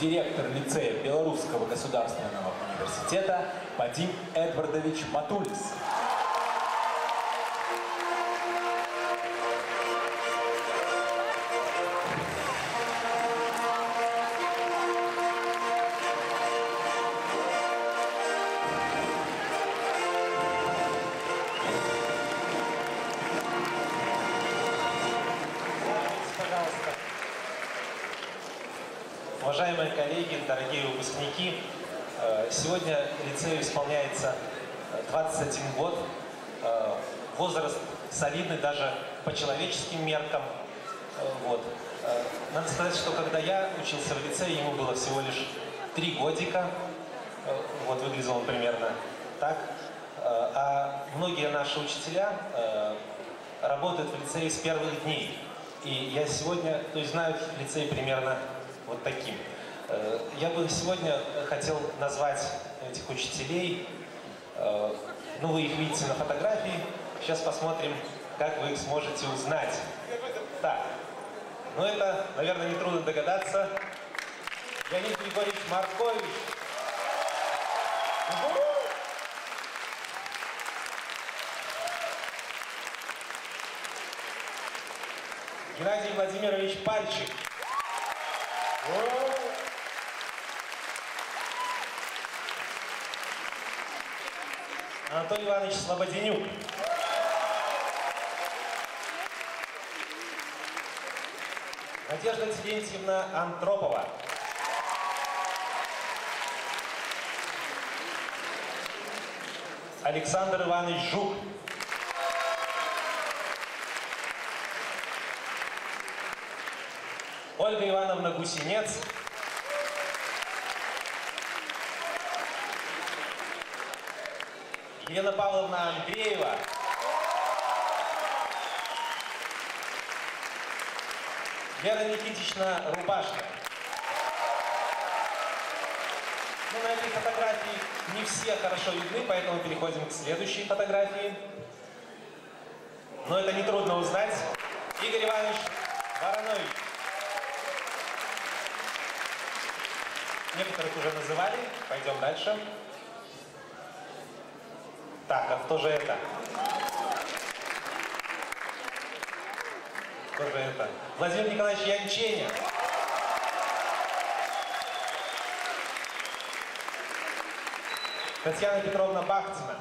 директор лицея Белорусского государственного университета Вадим Эдвардович Матулис. Уважаемые коллеги, дорогие выпускники, сегодня лицею исполняется 21 год, возраст солидный даже по человеческим меркам. Вот. Надо сказать, что когда я учился в лицее, ему было всего лишь 3 годика, вот выглядел он примерно так, а многие наши учителя работают в лицее с первых дней. И я сегодня, то есть знаю лицей примерно вот таким. Я бы сегодня хотел назвать этих учителей, ну вы их видите на фотографии, сейчас посмотрим, как вы их сможете узнать. Так, ну это, наверное, нетрудно догадаться. Леонид Григорьевич Маркович. Геннадий Владимирович Пальчик. Анатолий Иванович Слободенюк. Надежда Терентьевна Антропова. Александр Иванович Жук. Ольга Ивановна Гусинец. Елена Павловна Андреева. Вера Никитична Рубашка. Ну, на этой фотографии не все хорошо видны, поэтому переходим к следующей фотографии. Но это нетрудно узнать. Игорь Иванович Воронович. Некоторых уже называли. Пойдем дальше. Так, а кто же это? Кто же это? Владимир Николаевич Янченин. Татьяна Петровна Бахтина.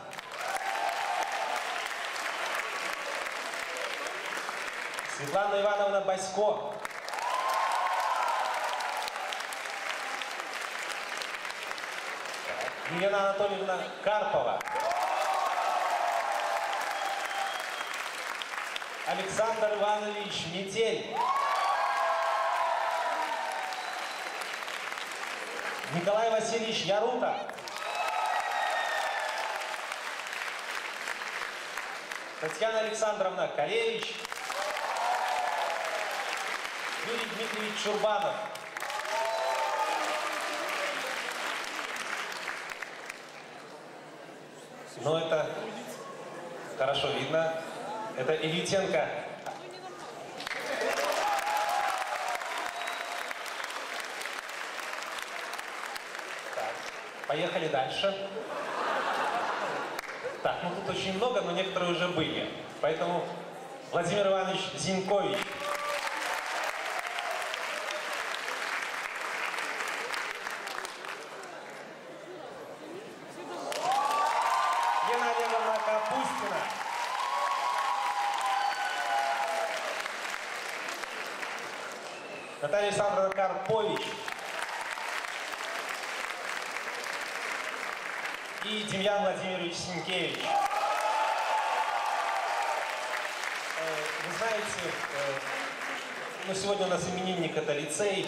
Светлана Ивановна Басько. Елена Анатольевна Карпова. Александр Иванович Метель. Николай Васильевич Ярута. Татьяна Александровна Калевич. Юрий Дмитриевич Чурбанов. Но это хорошо видно. Это Ильютенко. Так, поехали дальше. Так, ну тут очень много, но некоторые уже были. Поэтому Владимир Иванович Зинькович. Лена Олеговна Капустина. Наталья Александровна Карпович. И Демьян Владимирович Синкевич. Вы знаете, ну, сегодня у нас именинник — это лицей.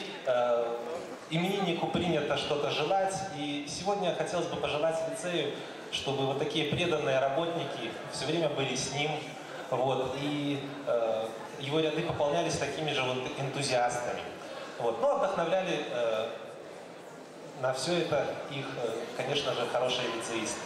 Имениннику принято что-то желать. И сегодня хотелось бы пожелать лицею, чтобы вот такие преданные работники все время были с ним. Вот, и его ряды пополнялись такими же вот энтузиастами. Вот, но вдохновляли на все это их, конечно же, хорошие лицеисты.